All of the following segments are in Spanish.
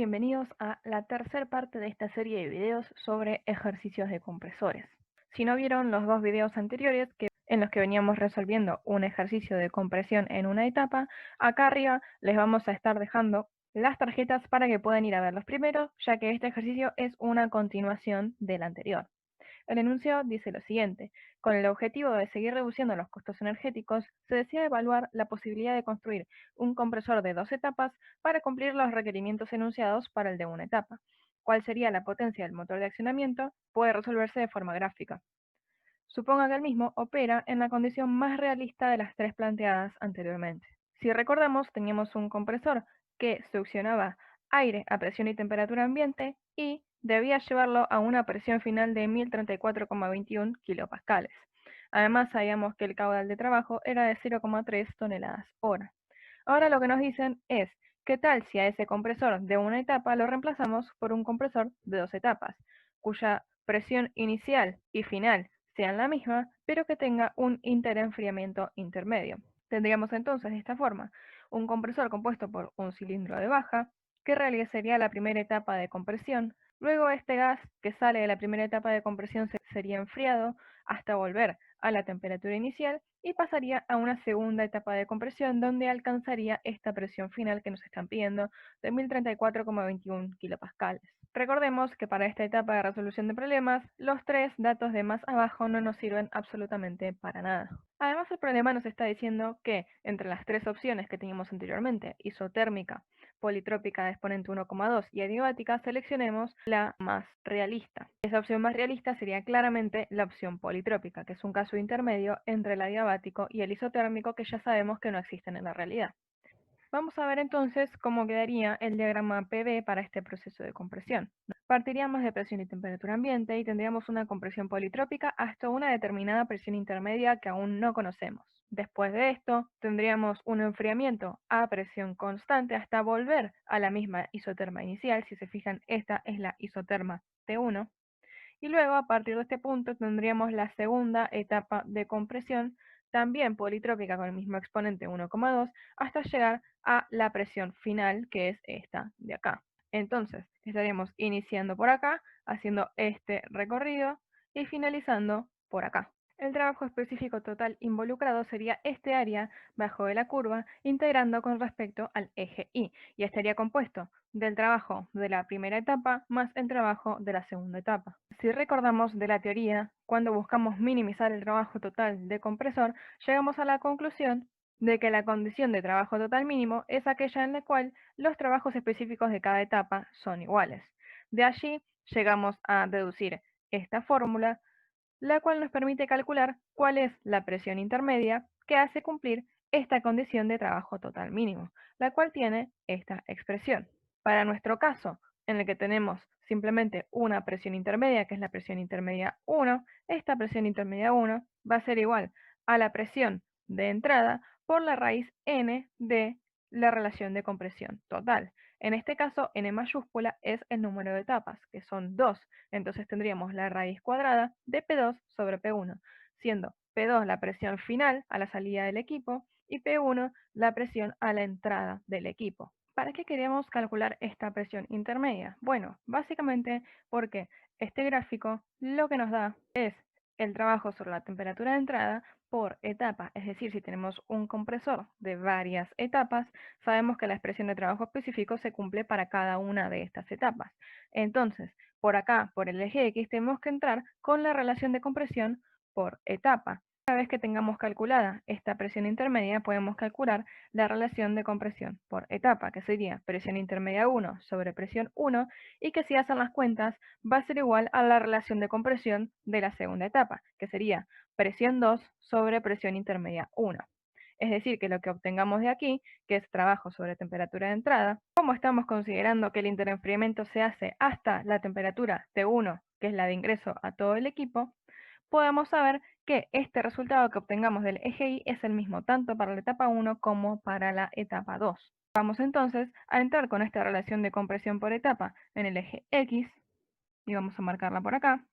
bienvenidos a la tercera parte de esta serie de videos sobre ejercicios de compresores. Si no vieron los dos videos anteriores en los que veníamos resolviendo un ejercicio de compresión en una etapa, acá arriba les vamos a estar dejando las tarjetas para que puedan ir a ver los primeros, ya que este ejercicio es una continuación del anterior. El enunciado dice lo siguiente: con el objetivo de seguir reduciendo los costos energéticos, se desea evaluar la posibilidad de construir un compresor de 2 etapas para cumplir los requerimientos enunciados para el de una etapa. ¿Cuál sería la potencia del motor de accionamiento? Puede resolverse de forma gráfica. Suponga que el mismo opera en la condición más realista de las tres planteadas anteriormente. Si recordamos, teníamos un compresor que succionaba aire a presión y temperatura ambiente y debía llevarlo a una presión final de 1034,21 kilopascales. Además, sabíamos que el caudal de trabajo era de 0,3 toneladas hora. Ahora lo que nos dicen es: ¿qué tal si a ese compresor de una etapa lo reemplazamos por un compresor de 2 etapas, cuya presión inicial y final sean la misma, pero que tenga un interenfriamiento intermedio? Tendríamos entonces de esta forma un compresor compuesto por un cilindro de baja, que realizaría la primera etapa de compresión. Luego este gas que sale de la primera etapa de compresión sería enfriado hasta volver a la temperatura inicial y pasaría a una segunda etapa de compresión donde alcanzaría esta presión final que nos están pidiendo de 1034,21 kilopascales. Recordemos que para esta etapa de resolución de problemas, los tres datos de más abajo no nos sirven absolutamente para nada. Además, el problema nos está diciendo que entre las tres opciones que teníamos anteriormente, isotérmica, politrópica de exponente 1,2 y adiabática, seleccionemos la más realista. Esa opción más realista sería claramente la opción politrópica, que es un caso intermedio entre el adiabático y el isotérmico, que ya sabemos que no existen en la realidad. Vamos a ver entonces cómo quedaría el diagrama PV para este proceso de compresión. Partiríamos de presión y temperatura ambiente y tendríamos una compresión politrópica hasta una determinada presión intermedia que aún no conocemos. Después de esto, tendríamos un enfriamiento a presión constante hasta volver a la misma isoterma inicial. Si se fijan, esta es la isoterma T1. Y luego, a partir de este punto, tendríamos la segunda etapa de compresión, también politrópica con el mismo exponente 1,2, hasta llegar a la presión final, que es esta de acá. Entonces, estaríamos iniciando por acá, haciendo este recorrido y finalizando por acá. El trabajo específico total involucrado sería este área bajo de la curva, integrando con respecto al eje Y, y estaría compuesto del trabajo de la primera etapa más el trabajo de la segunda etapa. Si recordamos de la teoría, cuando buscamos minimizar el trabajo total de compresor, llegamos a la conclusión de que la condición de trabajo total mínimo es aquella en la cual los trabajos específicos de cada etapa son iguales. De allí llegamos a deducir esta fórmula, la cual nos permite calcular cuál es la presión intermedia que hace cumplir esta condición de trabajo total mínimo, la cual tiene esta expresión. Para nuestro caso, en el que tenemos simplemente una presión intermedia, que es la presión intermedia 1, esta presión intermedia 1 va a ser igual a la presión de entrada por la raíz n de la relación de compresión total. En este caso, n mayúscula es el número de etapas, que son 2. Entonces tendríamos la raíz cuadrada de P2 sobre P1, siendo P2 la presión final a la salida del equipo y P1 la presión a la entrada del equipo. ¿Para qué queremos calcular esta presión intermedia? Bueno, básicamente porque este gráfico lo que nos da es el trabajo sobre la temperatura de entrada por etapa, es decir, si tenemos un compresor de varias etapas, sabemos que la expresión de trabajo específico se cumple para cada una de estas etapas. Entonces, por acá, por el eje X, tenemos que entrar con la relación de compresión por etapa. Una vez que tengamos calculada esta presión intermedia, podemos calcular la relación de compresión por etapa, que sería presión intermedia 1 sobre presión 1, y que si hacen las cuentas va a ser igual a la relación de compresión de la segunda etapa, que sería presión 2 sobre presión intermedia 1. Es decir, que lo que obtengamos de aquí, que es trabajo sobre temperatura de entrada, como estamos considerando que el interenfriamiento se hace hasta la temperatura T1, que es la de ingreso a todo el equipo, podemos saber que este resultado que obtengamos del eje Y es el mismo tanto para la etapa 1 como para la etapa 2. Vamos entonces a entrar con esta relación de compresión por etapa en el eje X, y vamos a marcarla por acá,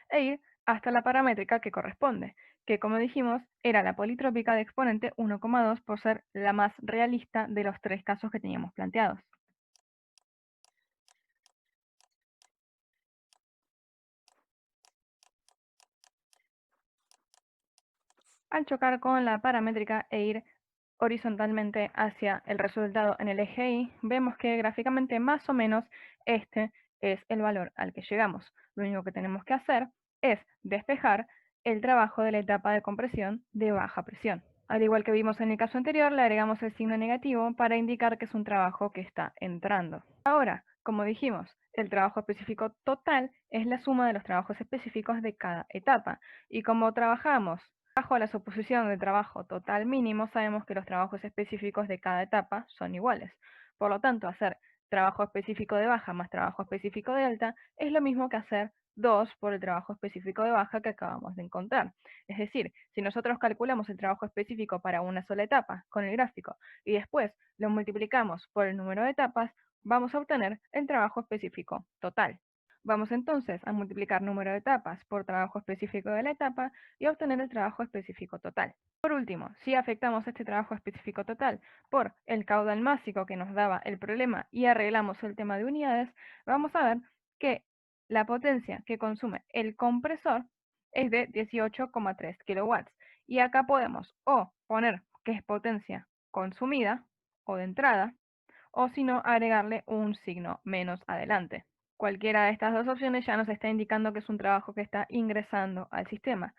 e ir hasta la paramétrica que corresponde, que como dijimos era la politrópica de exponente 1,2 por ser la más realista de los tres casos que teníamos planteados. al chocar con la paramétrica e ir horizontalmente hacia el resultado en el eje Y, vemos que gráficamente más o menos este es el valor al que llegamos. Lo único que tenemos que hacer es despejar el trabajo de la etapa de compresión de baja presión. Al igual que vimos en el caso anterior, le agregamos el signo negativo para indicar que es un trabajo que está entrando. Ahora, como dijimos, el trabajo específico total es la suma de los trabajos específicos de cada etapa. Y como trabajamos bajo la suposición de trabajo total mínimo, sabemos que los trabajos específicos de cada etapa son iguales. Por lo tanto, hacer trabajo específico de baja más trabajo específico de alta es lo mismo que hacer 2 por el trabajo específico de baja que acabamos de encontrar. Es decir, si nosotros calculamos el trabajo específico para una sola etapa con el gráfico y después lo multiplicamos por el número de etapas, vamos a obtener el trabajo específico total. Vamos entonces a multiplicar número de etapas por trabajo específico de la etapa y obtener el trabajo específico total. Por último, si afectamos este trabajo específico total por el caudal másico que nos daba el problema y arreglamos el tema de unidades, vamos a ver que la potencia que consume el compresor es de 18,3 kilowatts. Y acá podemos o poner que es potencia consumida o de entrada, o si no, agregarle un signo menos adelante. Cualquiera de estas dos opciones ya nos está indicando que es un trabajo que está ingresando al sistema.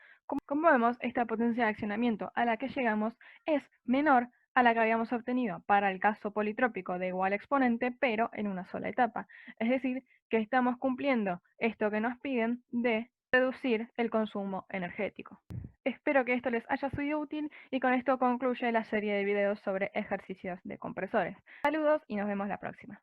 Como vemos, esta potencia de accionamiento a la que llegamos es menor a la que habíamos obtenido para el caso politrópico de igual exponente, pero en una sola etapa. Es decir, que estamos cumpliendo esto que nos piden de reducir el consumo energético. Espero que esto les haya sido útil y con esto concluye la serie de videos sobre ejercicios de compresores. Saludos y nos vemos la próxima.